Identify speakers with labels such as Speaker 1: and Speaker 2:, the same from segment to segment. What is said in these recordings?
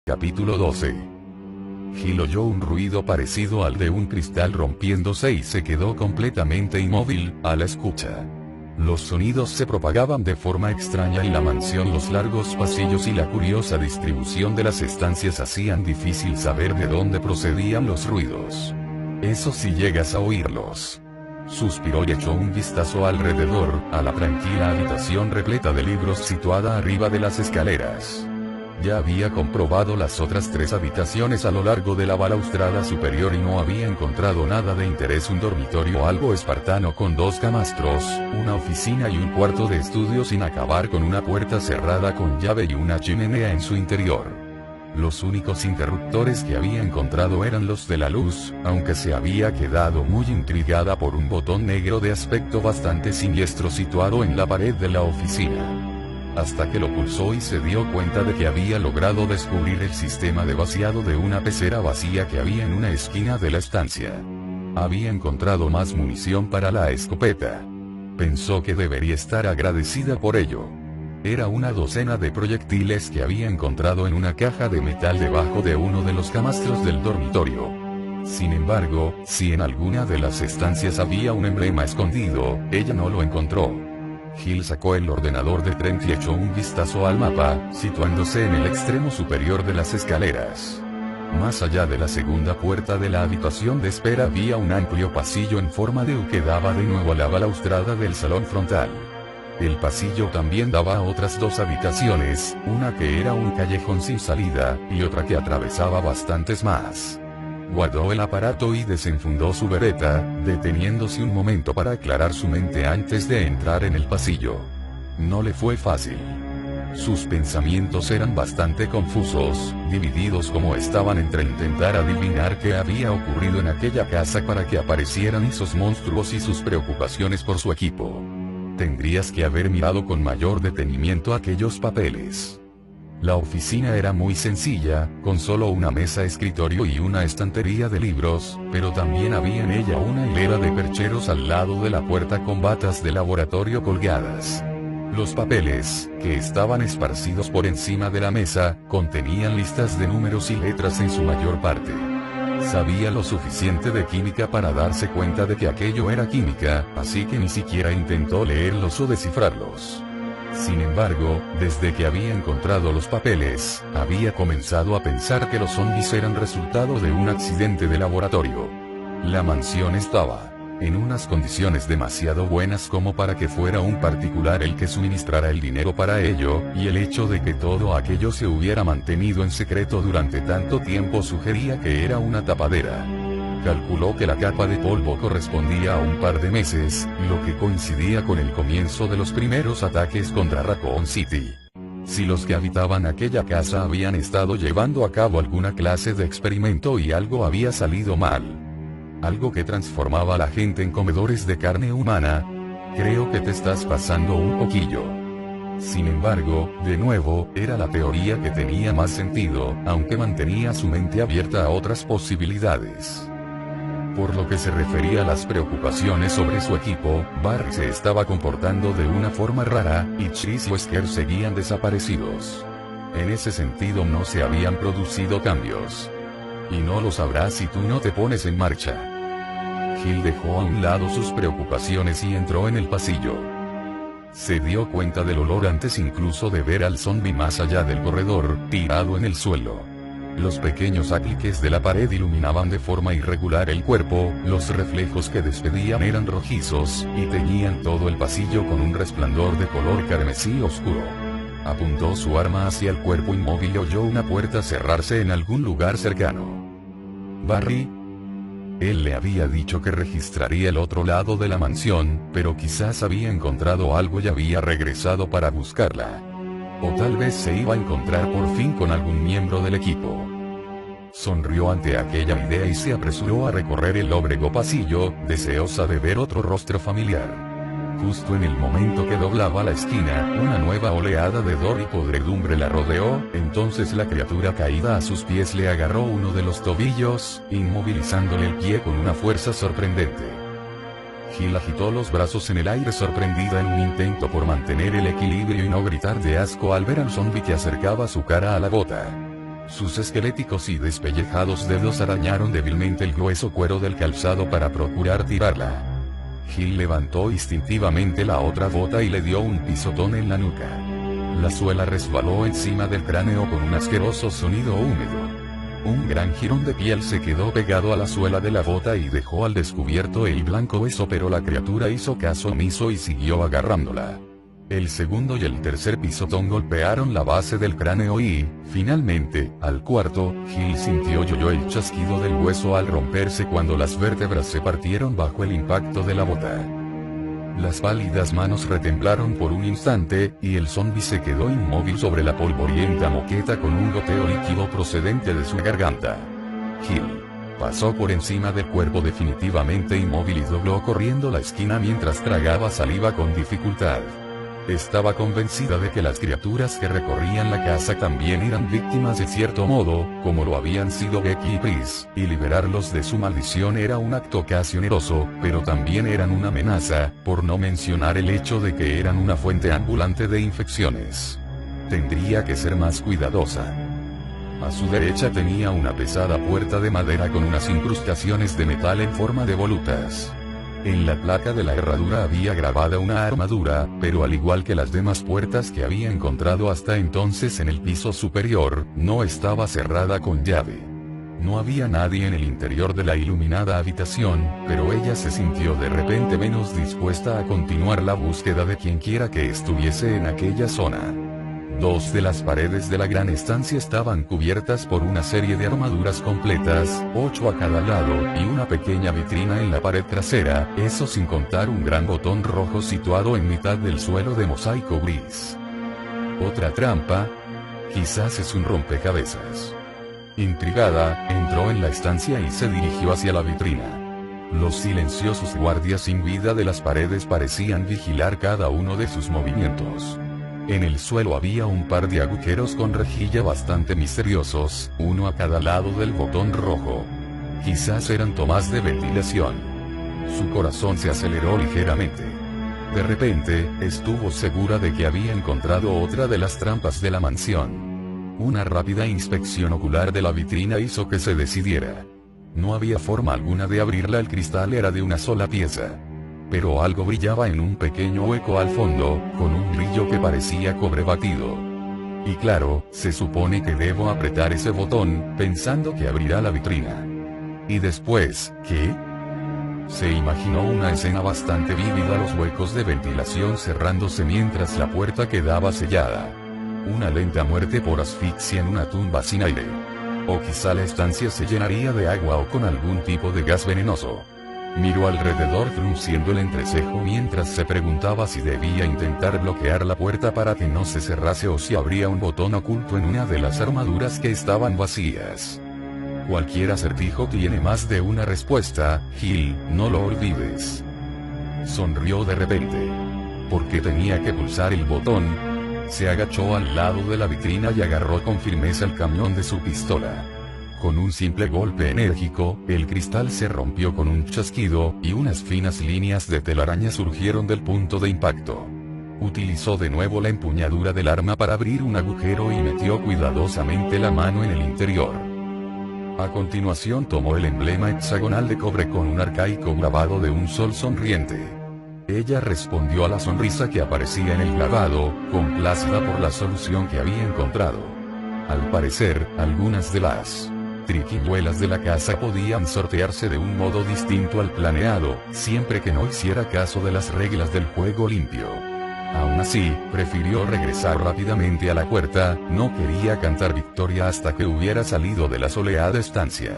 Speaker 1: Capítulo 12. Gil oyó un ruido parecido al de un cristal rompiéndose y se quedó completamente inmóvil, a la escucha. Los sonidos se propagaban de forma extraña en la mansión. Los largos pasillos y la curiosa distribución de las estancias hacían difícil saber de dónde procedían los ruidos. Eso si llegas a oírlos. Suspiró y echó un vistazo alrededor, a la tranquila habitación repleta de libros situada arriba de las escaleras. Ya había comprobado las otras 3 habitaciones a lo largo de la balaustrada superior y no había encontrado nada de interés. Un dormitorio algo espartano con 2 camastros, una oficina y un cuarto de estudio sin acabar con una puerta cerrada con llave y una chimenea en su interior. Los únicos interruptores que había encontrado eran los de la luz, aunque se había quedado muy intrigada por un botón negro de aspecto bastante siniestro situado en la pared de la oficina. Hasta que lo pulsó y se dio cuenta de que había logrado descubrir el sistema de vaciado de una pecera vacía que había en una esquina de la estancia. Había encontrado más munición para la escopeta. Pensó que debería estar agradecida por ello. Era una docena de proyectiles que había encontrado en una caja de metal debajo de uno de los camastros del dormitorio. Sin embargo, si en alguna de las estancias había un emblema escondido, ella no lo encontró. Gil sacó el ordenador de Trent y echó un vistazo al mapa, situándose en el extremo superior de las escaleras. Más allá de la segunda puerta de la habitación de espera había un amplio pasillo en forma de U que daba de nuevo a la balaustrada del salón frontal. El pasillo también daba a otras 2 habitaciones, una que era un callejón sin salida, y otra que atravesaba bastantes más. Guardó el aparato y desenfundó su bereta, deteniéndose un momento para aclarar su mente antes de entrar en el pasillo. No le fue fácil. Sus pensamientos eran bastante confusos, divididos como estaban entre intentar adivinar qué había ocurrido en aquella casa para que aparecieran esos monstruos y sus preocupaciones por su equipo. Tendrías que haber mirado con mayor detenimiento aquellos papeles. La oficina era muy sencilla, con solo una mesa escritorio y una estantería de libros, pero también había en ella una hilera de percheros al lado de la puerta con batas de laboratorio colgadas. Los papeles, que estaban esparcidos por encima de la mesa, contenían listas de números y letras en su mayor parte. Sabía lo suficiente de química para darse cuenta de que aquello era química, así que ni siquiera intentó leerlos o descifrarlos. Sin embargo, desde que había encontrado los papeles, había comenzado a pensar que los zombies eran resultado de un accidente de laboratorio. La mansión estaba en unas condiciones demasiado buenas como para que fuera un particular el que suministrara el dinero para ello, y el hecho de que todo aquello se hubiera mantenido en secreto durante tanto tiempo sugería que era una tapadera. Calculó que la capa de polvo correspondía a un par de meses, lo que coincidía con el comienzo de los primeros ataques contra Raccoon City. Si los que habitaban aquella casa habían estado llevando a cabo alguna clase de experimento y algo había salido mal, algo que transformaba a la gente en comedores de carne humana, creo que te estás pasando un poquillo. Sin embargo, de nuevo, era la teoría que tenía más sentido, aunque mantenía su mente abierta a otras posibilidades. Por lo que se refería a las preocupaciones sobre su equipo, Barry se estaba comportando de una forma rara, y Chris y Wesker seguían desaparecidos. En ese sentido no se habían producido cambios. Y no lo sabrás si tú no te pones en marcha. Gil dejó a un lado sus preocupaciones y entró en el pasillo. Se dio cuenta del olor antes incluso de ver al zombie más allá del corredor, tirado en el suelo. Los pequeños acliques de la pared iluminaban de forma irregular el cuerpo, los reflejos que despedían eran rojizos, y teñían todo el pasillo con un resplandor de color carmesí oscuro. Apuntó su arma hacia el cuerpo inmóvil y oyó una puerta cerrarse en algún lugar cercano. ¿Barry? Él le había dicho que registraría el otro lado de la mansión, pero quizás había encontrado algo y había regresado para buscarla. O tal vez se iba a encontrar por fin con algún miembro del equipo. Sonrió ante aquella idea y se apresuró a recorrer el lóbrego pasillo, deseosa de ver otro rostro familiar. Justo en el momento que doblaba la esquina, una nueva oleada de hedor y podredumbre la rodeó, entonces la criatura caída a sus pies le agarró uno de los tobillos, inmovilizándole el pie con una fuerza sorprendente. Gil agitó los brazos en el aire sorprendida en un intento por mantener el equilibrio y no gritar de asco al ver al zombi que acercaba su cara a la bota. Sus esqueléticos y despellejados dedos arañaron débilmente el grueso cuero del calzado para procurar tirarla. Gil levantó instintivamente la otra bota y le dio un pisotón en la nuca. La suela resbaló encima del cráneo con un asqueroso sonido húmedo. Un gran jirón de piel se quedó pegado a la suela de la bota y dejó al descubierto el blanco hueso, pero la criatura hizo caso omiso y siguió agarrándola. El segundo y el tercer pisotón golpearon la base del cráneo y, finalmente, al cuarto, Gil sintió el chasquido del hueso al romperse cuando las vértebras se partieron bajo el impacto de la bota. Las pálidas manos retemblaron por un instante, y el zombi se quedó inmóvil sobre la polvorienta moqueta con un goteo líquido procedente de su garganta. Gil pasó por encima del cuerpo definitivamente inmóvil y dobló corriendo la esquina mientras tragaba saliva con dificultad. Estaba convencida de que las criaturas que recorrían la casa también eran víctimas de cierto modo, como lo habían sido Becky y Pris, y liberarlos de su maldición era un acto casi oneroso, pero también eran una amenaza, por no mencionar el hecho de que eran una fuente ambulante de infecciones. Tendría que ser más cuidadosa. A su derecha tenía una pesada puerta de madera con unas incrustaciones de metal en forma de volutas. En la placa de la herradura había grabada una armadura, pero al igual que las demás puertas que había encontrado hasta entonces en el piso superior, no estaba cerrada con llave. No había nadie en el interior de la iluminada habitación, pero ella se sintió de repente menos dispuesta a continuar la búsqueda de quienquiera que estuviese en aquella zona. Dos de las paredes de la gran estancia estaban cubiertas por una serie de armaduras completas, 8 a cada lado, y una pequeña vitrina en la pared trasera, eso sin contar un gran botón rojo situado en mitad del suelo de mosaico gris. ¿Otra trampa? Quizás es un rompecabezas. Intrigada, entró en la estancia y se dirigió hacia la vitrina. Los silenciosos guardias sin vida de las paredes parecían vigilar cada uno de sus movimientos. En el suelo había un par de agujeros con rejilla bastante misteriosos, uno a cada lado del botón rojo. Quizás eran tomas de ventilación. Su corazón se aceleró ligeramente. De repente, estuvo segura de que había encontrado otra de las trampas de la mansión. Una rápida inspección ocular de la vitrina hizo que se decidiera. No había forma alguna de abrirla, el cristal era de una sola pieza. Pero algo brillaba en un pequeño hueco al fondo, con un brillo que parecía cobre batido. Y claro, se supone que debo apretar ese botón, pensando que abrirá la vitrina. ¿Y después, qué? Se imaginó una escena bastante vívida, los huecos de ventilación cerrándose mientras la puerta quedaba sellada. Una lenta muerte por asfixia en una tumba sin aire. O quizá la estancia se llenaría de agua o con algún tipo de gas venenoso. Miró alrededor frunciendo el entrecejo mientras se preguntaba si debía intentar bloquear la puerta para que no se cerrase o si habría un botón oculto en una de las armaduras que estaban vacías. Cualquier acertijo tiene más de una respuesta, Gil, no lo olvides. Sonrió de repente. ¿Por qué tenía que pulsar el botón? Se agachó al lado de la vitrina y agarró con firmeza el cañón de su pistola. Con un simple golpe enérgico, el cristal se rompió con un chasquido, y unas finas líneas de telaraña surgieron del punto de impacto. Utilizó de nuevo la empuñadura del arma para abrir un agujero y metió cuidadosamente la mano en el interior. A continuación tomó el emblema hexagonal de cobre con un arcaico grabado de un sol sonriente. Ella respondió a la sonrisa que aparecía en el grabado, complacida por la solución que había encontrado. Al parecer, algunas de las triquiñuelas de la casa podían sortearse de un modo distinto al planeado, siempre que no hiciera caso de las reglas del juego limpio. Aún así, prefirió regresar rápidamente a la puerta, no quería cantar victoria hasta que hubiera salido de la soleada estancia.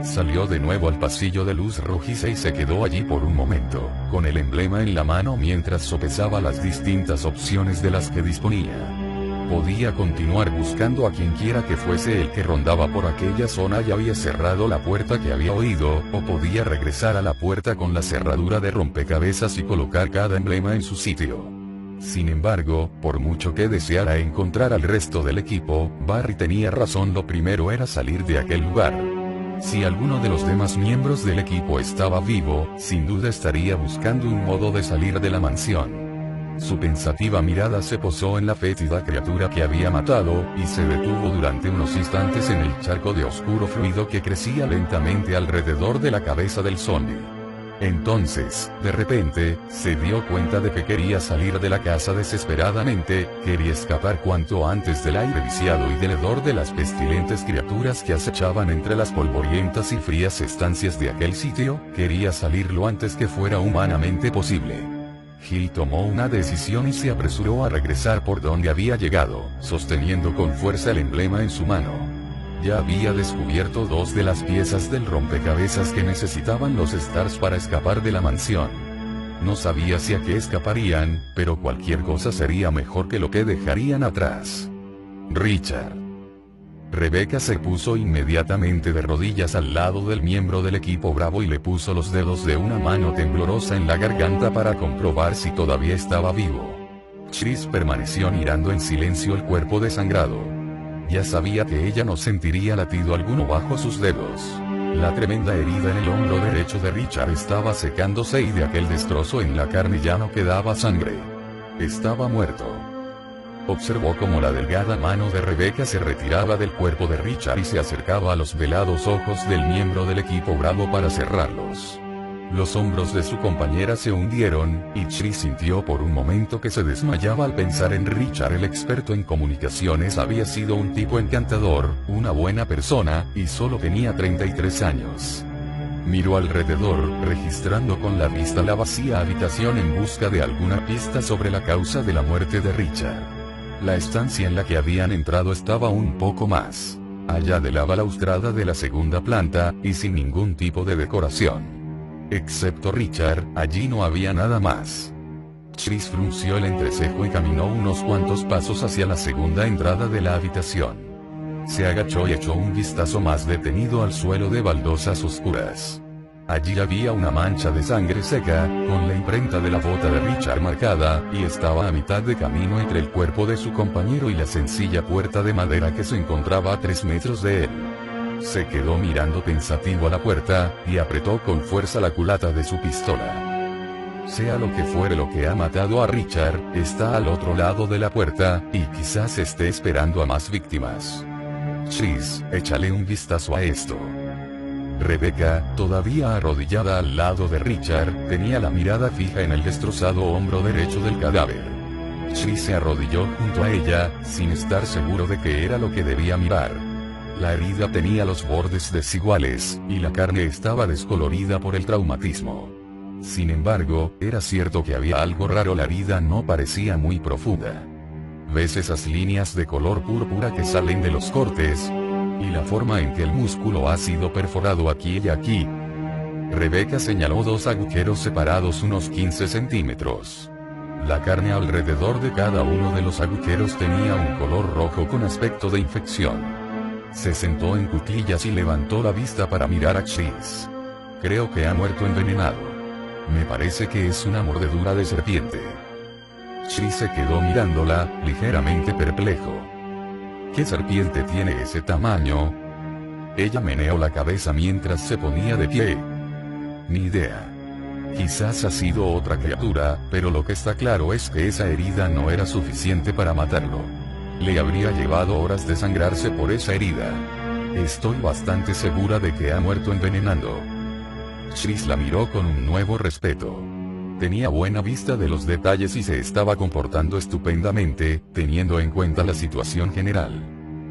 Speaker 1: Salió de nuevo al pasillo de luz rojiza y se quedó allí por un momento, con el emblema en la mano mientras sopesaba las distintas opciones de las que disponía. Podía continuar buscando a quienquiera que fuese el que rondaba por aquella zona y había cerrado la puerta que había oído, o podía regresar a la puerta con la cerradura de rompecabezas y colocar cada emblema en su sitio. Sin embargo, por mucho que deseara encontrar al resto del equipo, Barry tenía razón, lo primero era salir de aquel lugar. Si alguno de los demás miembros del equipo estaba vivo, sin duda estaría buscando un modo de salir de la mansión. Su pensativa mirada se posó en la fétida criatura que había matado, y se detuvo durante unos instantes en el charco de oscuro fluido que crecía lentamente alrededor de la cabeza del zombie. Entonces, de repente, se dio cuenta de que quería salir de la casa desesperadamente, quería escapar cuanto antes del aire viciado y del hedor de las pestilentes criaturas que acechaban entre las polvorientas y frías estancias de aquel sitio, quería salir lo antes que fuera humanamente posible. Gil tomó una decisión y se apresuró a regresar por donde había llegado, sosteniendo con fuerza el emblema en su mano. Ya había descubierto dos de las piezas del rompecabezas que necesitaban los Stars para escapar de la mansión. No sabía si a qué escaparían, pero cualquier cosa sería mejor que lo que dejarían atrás. Richard. Rebecca se puso inmediatamente de rodillas al lado del miembro del equipo Bravo y le puso los dedos de una mano temblorosa en la garganta para comprobar si todavía estaba vivo. Chris permaneció mirando en silencio el cuerpo desangrado. Ya sabía que ella no sentiría latido alguno bajo sus dedos. La tremenda herida en el hombro derecho de Richard estaba secándose y de aquel destrozo en la carne ya no quedaba sangre. Estaba muerto. Observó cómo la delgada mano de Rebecca se retiraba del cuerpo de Richard y se acercaba a los velados ojos del miembro del equipo Bravo para cerrarlos. Los hombros de su compañera se hundieron, y Chris sintió por un momento que se desmayaba al pensar en Richard. El experto en comunicaciones había sido un tipo encantador, una buena persona, y solo tenía 33 años. Miró alrededor, registrando con la vista la vacía habitación en busca de alguna pista sobre la causa de la muerte de Richard. La estancia en la que habían entrado estaba un poco más allá de la balaustrada de la segunda planta, y sin ningún tipo de decoración. Excepto Richard, allí no había nada más. Chris frunció el entrecejo y caminó unos cuantos pasos hacia la segunda entrada de la habitación. Se agachó y echó un vistazo más detenido al suelo de baldosas oscuras. Allí había una mancha de sangre seca, con la imprenta de la bota de Richard marcada, y estaba a mitad de camino entre el cuerpo de su compañero y la sencilla puerta de madera que se encontraba a 3 metros de él. Se quedó mirando pensativo a la puerta, y apretó con fuerza la culata de su pistola. Sea lo que fuere lo que ha matado a Richard, está al otro lado de la puerta, y quizás esté esperando a más víctimas. Chris, échale un vistazo a esto. Rebecca, todavía arrodillada al lado de Richard, tenía la mirada fija en el destrozado hombro derecho del cadáver. Chris se arrodilló junto a ella, sin estar seguro de qué era lo que debía mirar. La herida tenía los bordes desiguales, y la carne estaba descolorida por el traumatismo. Sin embargo, era cierto que había algo raro. La herida no parecía muy profunda. ¿Ves esas líneas de color púrpura que salen de los cortes? Y la forma en que el músculo ha sido perforado aquí y aquí. Rebecca señaló 2 agujeros separados unos 15 centímetros. La carne alrededor de cada uno de los agujeros tenía un color rojo con aspecto de infección. Se sentó en cuclillas y levantó la vista para mirar a Chris. Creo que ha muerto envenenado. Me parece que es una mordedura de serpiente. Chris se quedó mirándola, ligeramente perplejo. ¿Qué serpiente tiene ese tamaño? Ella meneó la cabeza mientras se ponía de pie. Ni idea. Quizás ha sido otra criatura, pero lo que está claro es que esa herida no era suficiente para matarlo. Le habría llevado horas desangrarse por esa herida. Estoy bastante segura de que ha muerto envenenando. Chris la miró con un nuevo respeto. Tenía buena vista de los detalles y se estaba comportando estupendamente, teniendo en cuenta la situación general.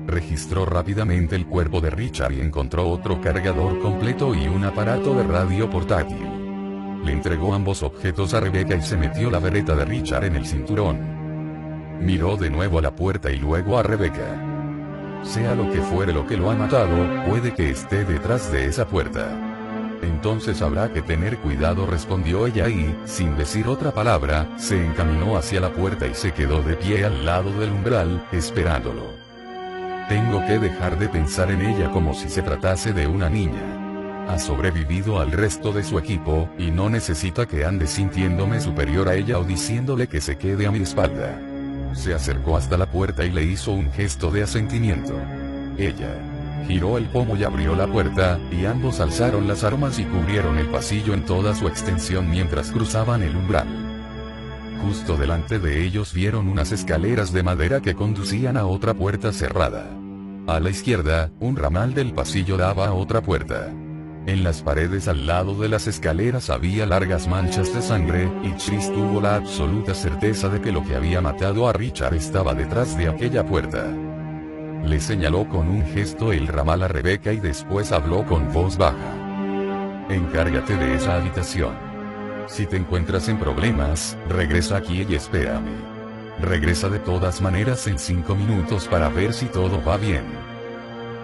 Speaker 1: Registró rápidamente el cuerpo de Richard y encontró otro cargador completo y un aparato de radio portátil. Le entregó ambos objetos a Rebecca y se metió la bereta de Richard en el cinturón. Miró de nuevo a la puerta y luego a Rebecca. Sea lo que fuere lo que lo ha matado, puede que esté detrás de esa puerta. Entonces habrá que tener cuidado, respondió ella y, sin decir otra palabra, se encaminó hacia la puerta y se quedó de pie al lado del umbral, esperándolo. Tengo que dejar de pensar en ella como si se tratase de una niña. Ha sobrevivido al resto de su equipo, y no necesita que ande sintiéndome superior a ella o diciéndole que se quede a mi espalda. Se acercó hasta la puerta y le hizo un gesto de asentimiento. Ella giró el pomo y abrió la puerta, y ambos alzaron las armas y cubrieron el pasillo en toda su extensión mientras cruzaban el umbral. Justo delante de ellos vieron unas escaleras de madera que conducían a otra puerta cerrada. A la izquierda, un ramal del pasillo daba a otra puerta. En las paredes al lado de las escaleras había largas manchas de sangre, y Chris tuvo la absoluta certeza de que lo que había matado a Richard estaba detrás de aquella puerta. Le señaló con un gesto el ramal a Rebecca y después habló con voz baja. Encárgate de esa habitación. Si te encuentras en problemas, regresa aquí y espérame. Regresa de todas maneras en 5 minutos para ver si todo va bien.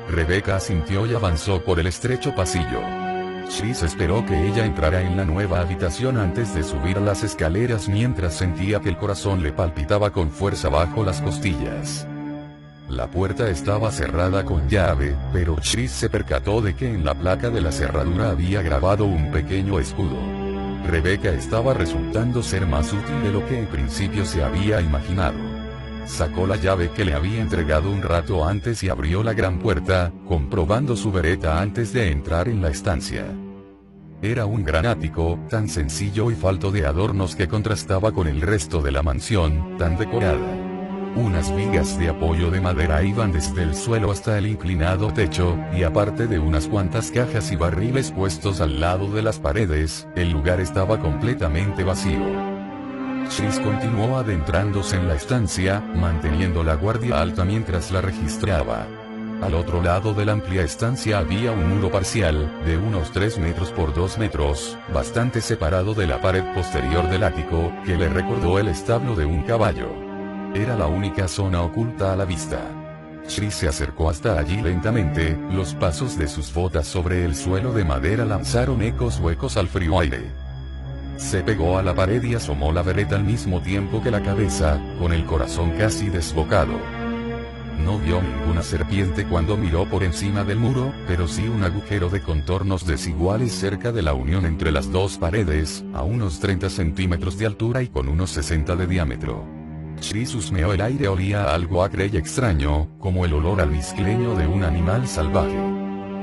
Speaker 1: Rebecca asintió y avanzó por el estrecho pasillo. Chris esperó que ella entrara en la nueva habitación antes de subir a las escaleras mientras sentía que el corazón le palpitaba con fuerza bajo las costillas. La puerta estaba cerrada con llave, pero Chris se percató de que en la placa de la cerradura había grabado un pequeño escudo. Rebecca estaba resultando ser más útil de lo que en principio se había imaginado. Sacó la llave que le había entregado un rato antes y abrió la gran puerta, comprobando su vereta antes de entrar en la estancia. Era un gran ático, tan sencillo y falto de adornos que contrastaba con el resto de la mansión, tan decorada. Unas vigas de apoyo de madera iban desde el suelo hasta el inclinado techo, y aparte de unas cuantas cajas y barriles puestos al lado de las paredes, el lugar estaba completamente vacío. Chris continuó adentrándose en la estancia, manteniendo la guardia alta mientras la registraba. Al otro lado de la amplia estancia había un muro parcial, de unos 3 metros por 2 metros, bastante separado de la pared posterior del ático, que le recordó el establo de un caballo. Era la única zona oculta a la vista. Chris se acercó hasta allí lentamente, los pasos de sus botas sobre el suelo de madera lanzaron ecos huecos al frío aire. Se pegó a la pared y asomó la vereta al mismo tiempo que la cabeza, con el corazón casi desbocado. No vio ninguna serpiente cuando miró por encima del muro, pero sí un agujero de contornos desiguales cerca de la unión entre las dos paredes, a unos 30 centímetros de altura y con unos 60 de diámetro. Chris husmeó el aire, olía a algo acre y extraño, como el olor almizcleño de un animal salvaje.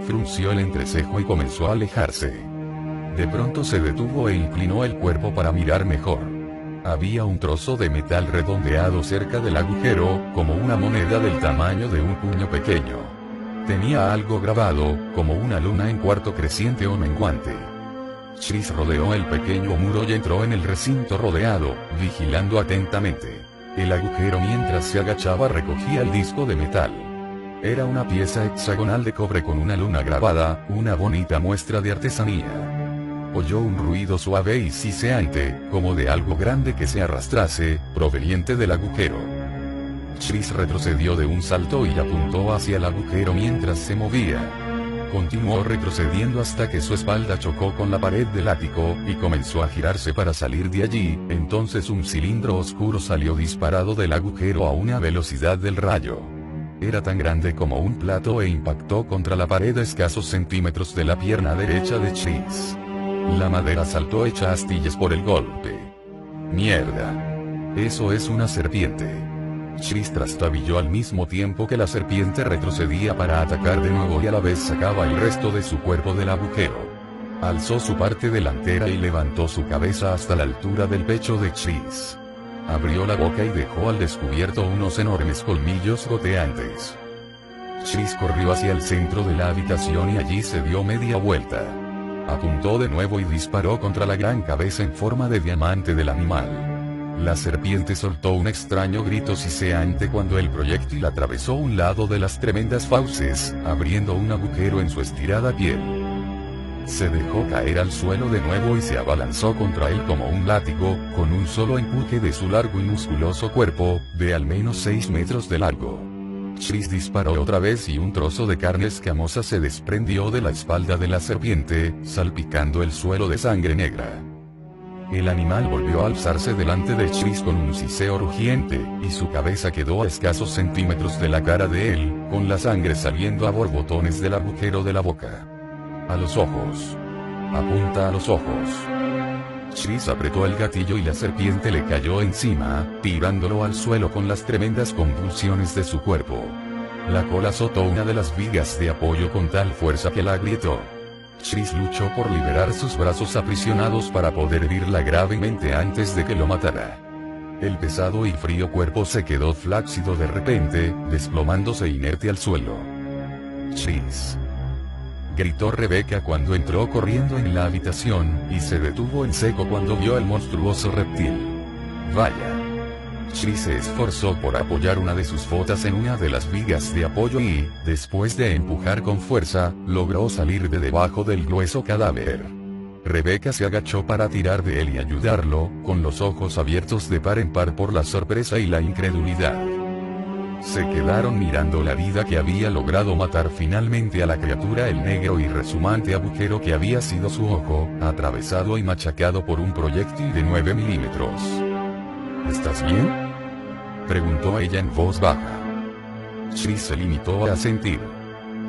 Speaker 1: Frunció el entrecejo y comenzó a alejarse. De pronto se detuvo e inclinó el cuerpo para mirar mejor. Había un trozo de metal redondeado cerca del agujero, como una moneda del tamaño de un puño pequeño. Tenía algo grabado, como una luna en cuarto creciente o menguante. Chris rodeó el pequeño muro y entró en el recinto rodeado, vigilando atentamente. El agujero mientras se agachaba recogía el disco de metal. Era una pieza hexagonal de cobre con una luna grabada, una bonita muestra de artesanía. Oyó un ruido suave y siseante, como de algo grande que se arrastrase, proveniente del agujero. Chris retrocedió de un salto y apuntó hacia el agujero mientras se movía. Continuó retrocediendo hasta que su espalda chocó con la pared del ático, y comenzó a girarse para salir de allí. Entonces un cilindro oscuro salió disparado del agujero a una velocidad del rayo. Era tan grande como un plato e impactó contra la pared a escasos centímetros de la pierna derecha de Chris. La madera saltó hecha astillas por el golpe. ¡Mierda! Eso es una serpiente. Chris trastabilló al mismo tiempo que la serpiente retrocedía para atacar de nuevo y a la vez sacaba el resto de su cuerpo del agujero. Alzó su parte delantera y levantó su cabeza hasta la altura del pecho de Chris. Abrió la boca y dejó al descubierto unos enormes colmillos goteantes. Chris corrió hacia el centro de la habitación y allí se dio media vuelta. Apuntó de nuevo y disparó contra la gran cabeza en forma de diamante del animal. La serpiente soltó un extraño grito siseante cuando el proyectil atravesó un lado de las tremendas fauces, abriendo un agujero en su estirada piel. Se dejó caer al suelo de nuevo y se abalanzó contra él como un látigo, con un solo empuje de su largo y musculoso cuerpo, de al menos 6 metros de largo. Chris disparó otra vez y un trozo de carne escamosa se desprendió de la espalda de la serpiente, salpicando el suelo de sangre negra. El animal volvió a alzarse delante de Chris con un siseo rugiente, y su cabeza quedó a escasos centímetros de la cara de él, con la sangre saliendo a borbotones del agujero de la boca. A los ojos. Apunta a los ojos. Chris apretó el gatillo y la serpiente le cayó encima, tirándolo al suelo con las tremendas convulsiones de su cuerpo. La cola azotó una de las vigas de apoyo con tal fuerza que la agrietó. Chris luchó por liberar sus brazos aprisionados para poder herirla gravemente antes de que lo matara. El pesado y frío cuerpo se quedó flácido de repente, desplomándose inerte al suelo. «Chris», gritó Rebecca cuando entró corriendo en la habitación, y se detuvo en seco cuando vio al monstruoso reptil. «Vaya». Chris se esforzó por apoyar una de sus botas en una de las vigas de apoyo y, después de empujar con fuerza, logró salir de debajo del grueso cadáver. Rebecca se agachó para tirar de él y ayudarlo, con los ojos abiertos de par en par por la sorpresa y la incredulidad. Se quedaron mirando la vida que había logrado matar finalmente a la criatura, el negro y resumante agujero que había sido su ojo, atravesado y machacado por un proyectil de 9 milímetros. «¿Estás bien?», preguntó ella en voz baja. Chris se limitó a asentir.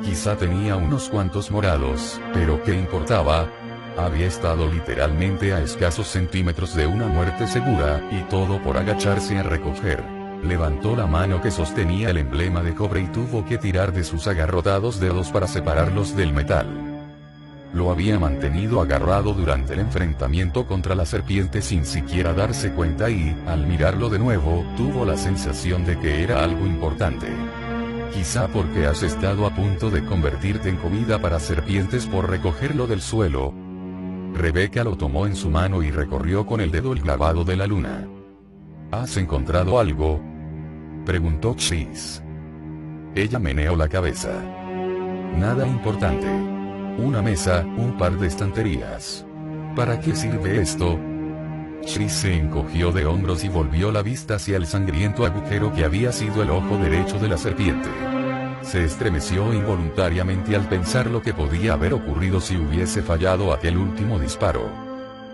Speaker 1: Quizá tenía unos cuantos morados, pero ¿qué importaba? Había estado literalmente a escasos centímetros de una muerte segura, y todo por agacharse a recoger. Levantó la mano que sostenía el emblema de cobre y tuvo que tirar de sus agarrotados dedos para separarlos del metal. Lo había mantenido agarrado durante el enfrentamiento contra la serpiente sin siquiera darse cuenta y, al mirarlo de nuevo, tuvo la sensación de que era algo importante. Quizá porque has estado a punto de convertirte en comida para serpientes por recogerlo del suelo. Rebecca lo tomó en su mano y recorrió con el dedo el clavado de la luna. «¿Has encontrado algo?», preguntó Chris. Ella meneó la cabeza. «Nada importante. Una mesa, un par de estanterías. ¿Para qué sirve esto?». Chris se encogió de hombros y volvió la vista hacia el sangriento agujero que había sido el ojo derecho de la serpiente. Se estremeció involuntariamente al pensar lo que podía haber ocurrido si hubiese fallado aquel último disparo.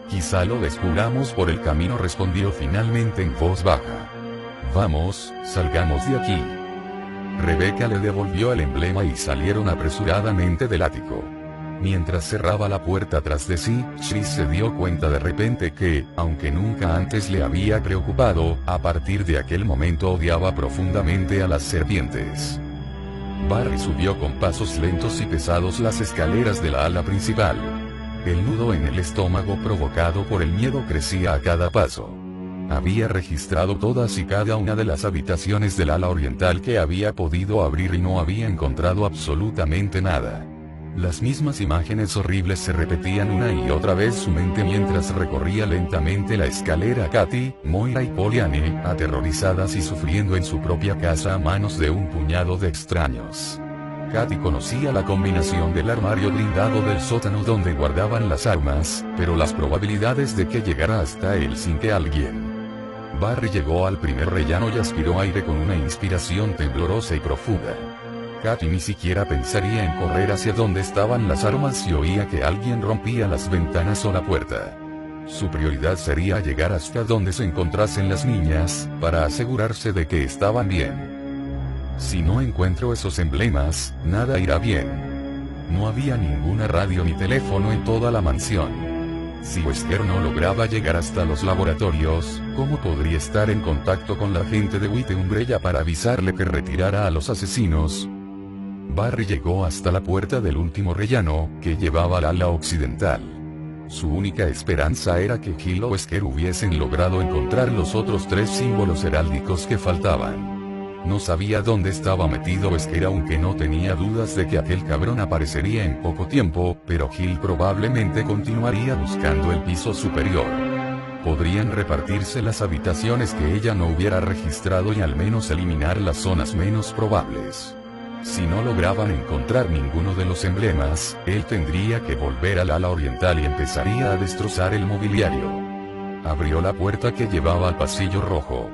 Speaker 1: «Quizá lo descubramos por el camino», respondió finalmente en voz baja. «Vamos, salgamos de aquí». Rebecca le devolvió el emblema y salieron apresuradamente del ático. Mientras cerraba la puerta tras de sí, Chris se dio cuenta de repente que, aunque nunca antes le había preocupado, a partir de aquel momento odiaba profundamente a las serpientes. Barry subió con pasos lentos y pesados las escaleras de la ala principal. El nudo en el estómago provocado por el miedo crecía a cada paso. Había registrado todas y cada una de las habitaciones del ala oriental que había podido abrir y no había encontrado absolutamente nada. Las mismas imágenes horribles se repetían una y otra vez su mente mientras recorría lentamente la escalera. Katy, Moira y Pollyanna, aterrorizadas y sufriendo en su propia casa a manos de un puñado de extraños. Katy conocía la combinación del armario blindado del sótano donde guardaban las armas, pero las probabilidades de que llegara hasta él sin que alguien. Barry llegó al primer rellano y aspiró aire con una inspiración temblorosa y profunda. Katy ni siquiera pensaría en correr hacia donde estaban las armas si oía que alguien rompía las ventanas o la puerta. Su prioridad sería llegar hasta donde se encontrasen las niñas, para asegurarse de que estaban bien. «Si no encuentro esos emblemas, nada irá bien». No había ninguna radio ni teléfono en toda la mansión. Si Wesker no lograba llegar hasta los laboratorios, ¿cómo podría estar en contacto con la gente de White Umbrella para avisarle que retirara a los asesinos? Barry llegó hasta la puerta del último rellano, que llevaba al ala occidental. Su única esperanza era que Hill o Wesker hubiesen logrado encontrar los otros 3 símbolos heráldicos que faltaban. No sabía dónde estaba metido Wesker, aunque no tenía dudas de que aquel cabrón aparecería en poco tiempo, pero Hill probablemente continuaría buscando el piso superior. Podrían repartirse las habitaciones que ella no hubiera registrado y al menos eliminar las zonas menos probables. Si no lograban encontrar ninguno de los emblemas, él tendría que volver al ala oriental y empezaría a destrozar el mobiliario. Abrió la puerta que llevaba al pasillo rojo.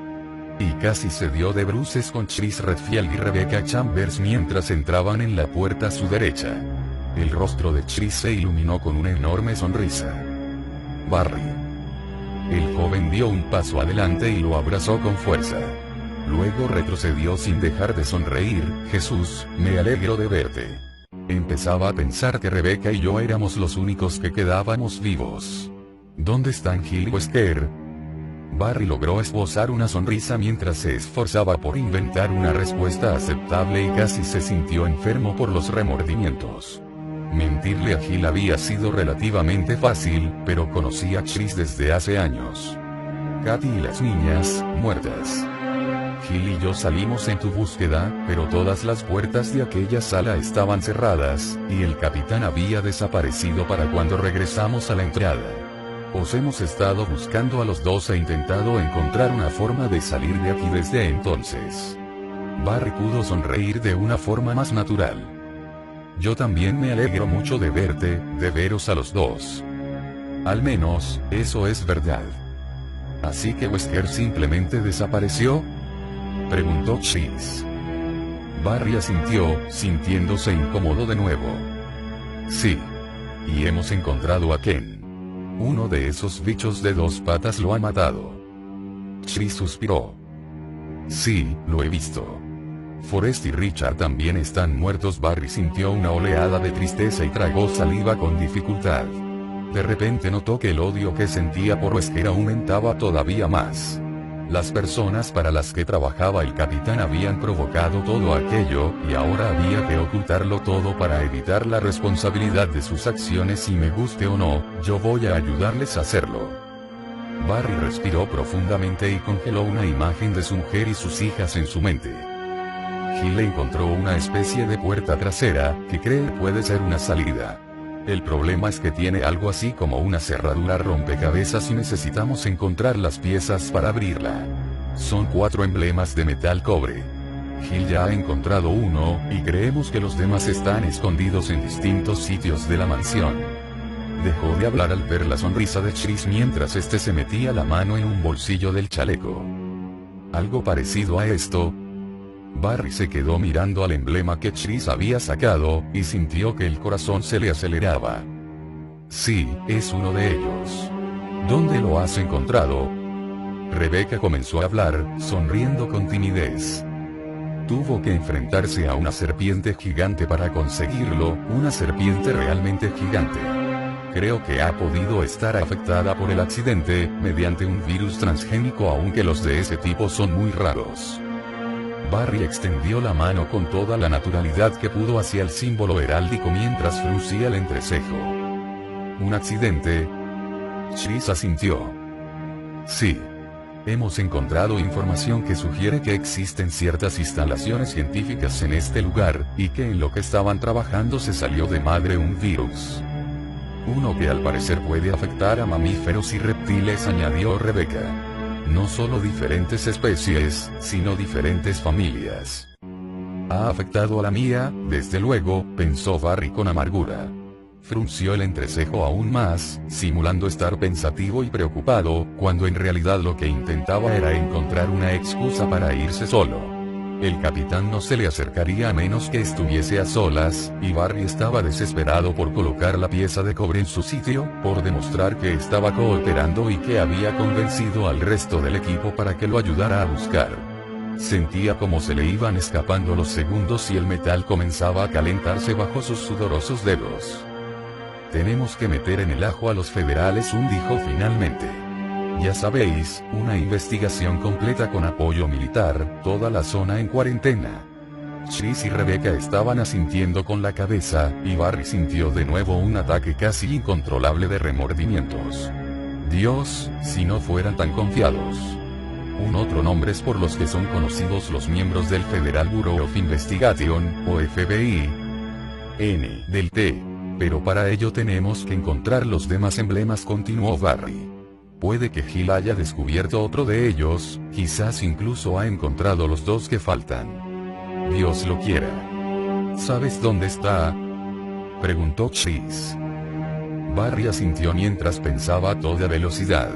Speaker 1: Y casi se dio de bruces con Chris Redfield y Rebecca Chambers mientras entraban en la puerta a su derecha. El rostro de Chris se iluminó con una enorme sonrisa. «Barry». El joven dio un paso adelante y lo abrazó con fuerza. Luego retrocedió sin dejar de sonreír. «Jesús, me alegro de verte». Empezaba a pensar que Rebecca y yo éramos los únicos que quedábamos vivos. ¿Dónde están Hill y Wesker? Barry logró esbozar una sonrisa mientras se esforzaba por inventar una respuesta aceptable y casi se sintió enfermo por los remordimientos. Mentirle a Hill había sido relativamente fácil, pero conocía a Chris desde hace años. Katy y las niñas, muertas. Gil y yo salimos en tu búsqueda, pero todas las puertas de aquella sala estaban cerradas, y el capitán había desaparecido para cuando regresamos a la entrada. Os hemos estado buscando a los dos e intentado encontrar una forma de salir de aquí desde entonces. Barry pudo sonreír de una forma más natural. Yo también me alegro mucho de verte, de veros a los dos. Al menos, eso es verdad. ¿Así que Wesker simplemente desapareció?, preguntó Chris. Barry asintió, sintiéndose incómodo de nuevo. Sí. Y hemos encontrado a Ken. Uno de esos bichos de dos patas lo ha matado. Chris suspiró. Sí, lo he visto. Forrest y Richard también están muertos. Barry sintió una oleada de tristeza y tragó saliva con dificultad. De repente notó que el odio que sentía por Wesker aumentaba todavía más. Las personas para las que trabajaba el capitán habían provocado todo aquello, y ahora había que ocultarlo todo para evitar la responsabilidad de sus acciones y me guste o no, yo voy a ayudarles a hacerlo. Barry respiró profundamente y congeló una imagen de su mujer y sus hijas en su mente. Gil encontró una especie de puerta trasera, que cree puede ser una salida. El problema es que tiene algo así como una cerradura rompecabezas y necesitamos encontrar las piezas para abrirla. Son 4 emblemas de metal cobre. Gil ya ha encontrado uno, y creemos que los demás están escondidos en distintos sitios de la mansión. Dejó de hablar al ver la sonrisa de Chris mientras este se metía la mano en un bolsillo del chaleco. Algo parecido a esto. Barry se quedó mirando al emblema que Chris había sacado, y sintió que el corazón se le aceleraba. Sí, es uno de ellos. ¿Dónde lo has encontrado? Rebecca comenzó a hablar, sonriendo con timidez. Tuvo que enfrentarse a una serpiente gigante para conseguirlo, una serpiente realmente gigante. Creo que ha podido estar afectada por el accidente, mediante un virus transgénico, aunque los de ese tipo son muy raros. Barry extendió la mano con toda la naturalidad que pudo hacia el símbolo heráldico mientras fruncía el entrecejo. ¿Un accidente? Chris asintió. Sí. Hemos encontrado información que sugiere que existen ciertas instalaciones científicas en este lugar, y que en lo que estaban trabajando se salió de madre un virus. Uno que al parecer puede afectar a mamíferos y reptiles, añadió Rebecca. No solo diferentes especies, sino diferentes familias. Ha afectado a la mía, desde luego, pensó Barry con amargura. Frunció el entrecejo aún más, simulando estar pensativo y preocupado, cuando en realidad lo que intentaba era encontrar una excusa para irse solo. El capitán no se le acercaría a menos que estuviese a solas, y Barry estaba desesperado por colocar la pieza de cobre en su sitio, por demostrar que estaba cooperando y que había convencido al resto del equipo para que lo ayudara a buscar. Sentía como se le iban escapando los segundos y el metal comenzaba a calentarse bajo sus sudorosos dedos. Tenemos que meter en el ajo a los federales, dijo finalmente. Ya sabéis, una investigación completa con apoyo militar, toda la zona en cuarentena. Chris y Rebecca estaban asintiendo con la cabeza, y Barry sintió de nuevo un ataque casi incontrolable de remordimientos. Dios, si no fueran tan confiados. Un otro nombre es por los que son conocidos los miembros del Federal Bureau of Investigation, o FBI. N. del T. Pero para ello tenemos que encontrar los demás emblemas, continuó Barry. Puede que Gil haya descubierto otro de ellos, quizás incluso ha encontrado los 2 que faltan. Dios lo quiera. ¿Sabes dónde está?, preguntó Chris. Barry asintió mientras pensaba a toda velocidad.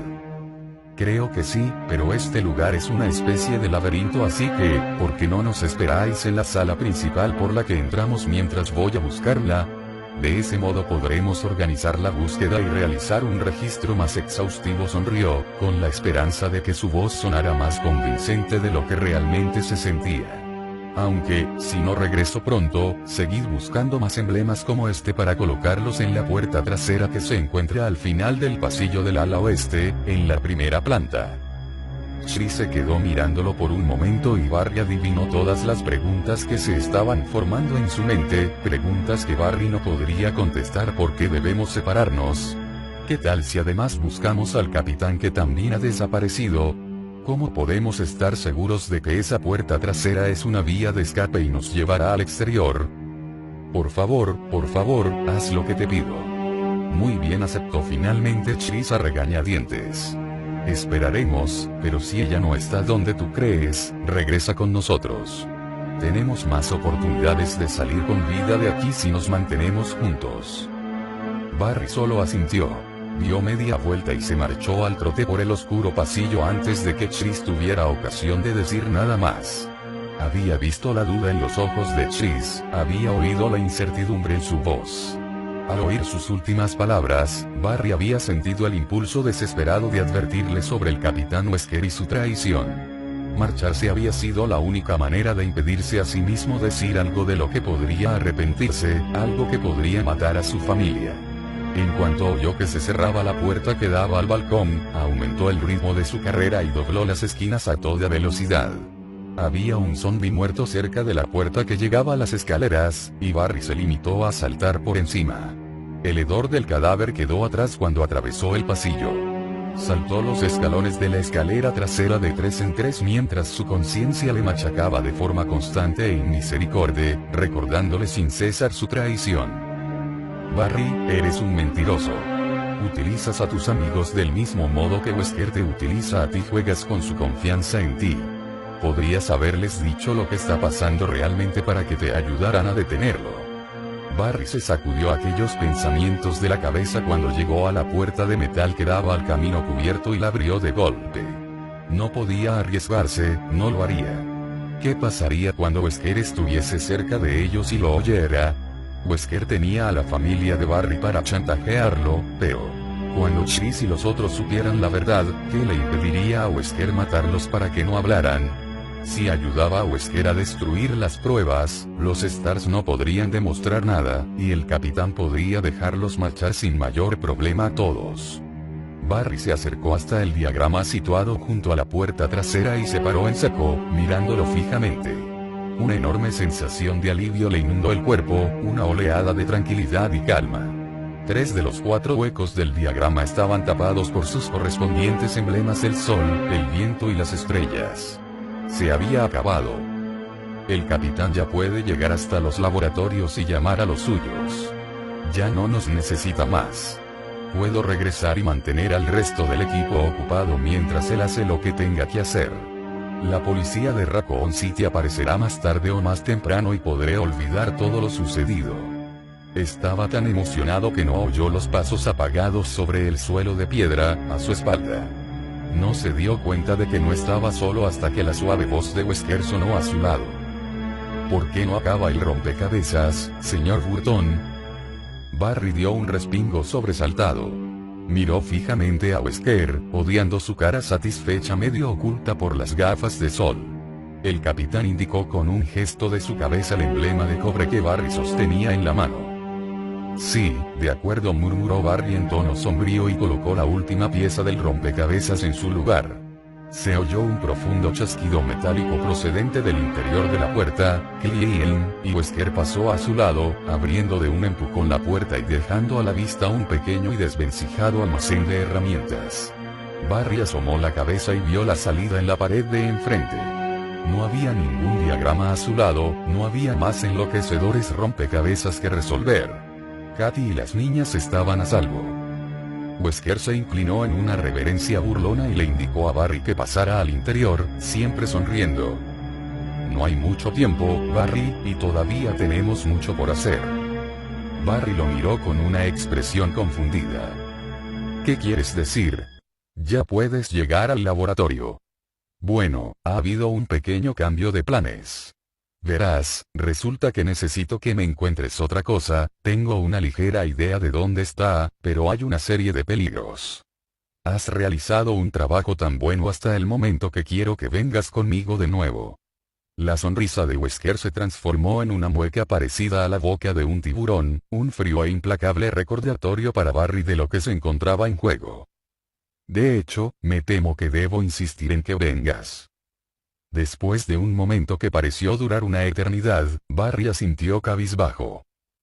Speaker 1: Creo que sí, pero este lugar es una especie de laberinto, así que, ¿por qué no nos esperáis en la sala principal por la que entramos mientras voy a buscarla? De ese modo podremos organizar la búsqueda y realizar un registro más exhaustivo. Sonrió, con la esperanza de que su voz sonara más convincente de lo que realmente se sentía. Aunque, si no regreso pronto, seguid buscando más emblemas como este para colocarlos en la puerta trasera que se encuentra al final del pasillo del ala oeste, en la primera planta. Chris se quedó mirándolo por un momento y Barry adivinó todas las preguntas que se estaban formando en su mente, preguntas que Barry no podría contestar. ¿Por qué debemos separarnos? ¿Qué tal si además buscamos al capitán que también ha desaparecido? ¿Cómo podemos estar seguros de que esa puerta trasera es una vía de escape y nos llevará al exterior? Por favor, haz lo que te pido. Muy bien, aceptó finalmente Chris a regañadientes. Esperaremos, pero si ella no está donde tú crees, regresa con nosotros. Tenemos más oportunidades de salir con vida de aquí si nos mantenemos juntos. Barry solo asintió. Dio media vuelta y se marchó al trote por el oscuro pasillo antes de que Chris tuviera ocasión de decir nada más. Había visto la duda en los ojos de Chris, había oído la incertidumbre en su voz. Al oír sus últimas palabras, Barry había sentido el impulso desesperado de advertirle sobre el capitán Wesker y su traición. Marcharse había sido la única manera de impedirse a sí mismo decir algo de lo que podría arrepentirse, algo que podría matar a su familia. En cuanto oyó que se cerraba la puerta que daba al balcón, aumentó el ritmo de su carrera y dobló las esquinas a toda velocidad. Había un zombi muerto cerca de la puerta que llegaba a las escaleras, y Barry se limitó a saltar por encima. El hedor del cadáver quedó atrás cuando atravesó el pasillo. Saltó los escalones de la escalera trasera de 3 en 3 mientras su conciencia le machacaba de forma constante e inmisericordia, recordándole sin cesar su traición. Barry, eres un mentiroso. Utilizas a tus amigos del mismo modo que Wesker te utiliza a ti, juegas con su confianza en ti. Podrías haberles dicho lo que está pasando realmente para que te ayudaran a detenerlo. Barry se sacudió aquellos pensamientos de la cabeza cuando llegó a la puerta de metal que daba al camino cubierto y la abrió de golpe. No podía arriesgarse, no lo haría. ¿Qué pasaría cuando Wesker estuviese cerca de ellos y lo oyera? Wesker tenía a la familia de Barry para chantajearlo, pero cuando Chris y los otros supieran la verdad, ¿qué le impediría a Wesker matarlos para que no hablaran? Si ayudaba a Wesker a destruir las pruebas, los Stars no podrían demostrar nada, y el capitán podría dejarlos marchar sin mayor problema a todos. Barry se acercó hasta el diagrama situado junto a la puerta trasera y se paró en seco, mirándolo fijamente. Una enorme sensación de alivio le inundó el cuerpo, una oleada de tranquilidad y calma. 3 de los 4 huecos del diagrama estaban tapados por sus correspondientes emblemas: el sol, el viento y las estrellas. Se había acabado. El capitán ya puede llegar hasta los laboratorios y llamar a los suyos. Ya no nos necesita más. Puedo regresar y mantener al resto del equipo ocupado mientras él hace lo que tenga que hacer. La policía de Raccoon City aparecerá más tarde o más temprano y podré olvidar todo lo sucedido. Estaba tan emocionado que no oyó los pasos apagados sobre el suelo de piedra, a su espalda. No se dio cuenta de que no estaba solo hasta que la suave voz de Wesker sonó a su lado. ¿Por qué no acaba el rompecabezas, señor Burton? Barry dio un respingo sobresaltado. Miró fijamente a Wesker, odiando su cara satisfecha medio oculta por las gafas de sol. El capitán indicó con un gesto de su cabeza el emblema de cobre que Barry sostenía en la mano. Sí, de acuerdo, murmuró Barry en tono sombrío y colocó la última pieza del rompecabezas en su lugar. Se oyó un profundo chasquido metálico procedente del interior de la puerta, y Wesker pasó a su lado, abriendo de un empujón la puerta y dejando a la vista un pequeño y desvencijado almacén de herramientas. Barry asomó la cabeza y vio la salida en la pared de enfrente. No había ningún diagrama a su lado, no había más enloquecedores rompecabezas que resolver. Katy y las niñas estaban a salvo. Wesker se inclinó en una reverencia burlona y le indicó a Barry que pasara al interior, siempre sonriendo. No hay mucho tiempo, Barry, y todavía tenemos mucho por hacer. Barry lo miró con una expresión confundida. ¿Qué quieres decir? Ya puedes llegar al laboratorio. Bueno, ha habido un pequeño cambio de planes. Verás, resulta que necesito que me encuentres otra cosa, tengo una ligera idea de dónde está, pero hay una serie de peligros. Has realizado un trabajo tan bueno hasta el momento que quiero que vengas conmigo de nuevo. La sonrisa de Wesker se transformó en una mueca parecida a la boca de un tiburón, un frío e implacable recordatorio para Barry de lo que se encontraba en juego. De hecho, me temo que debo insistir en que vengas. Después de un momento que pareció durar una eternidad, Barry asintió cabizbajo.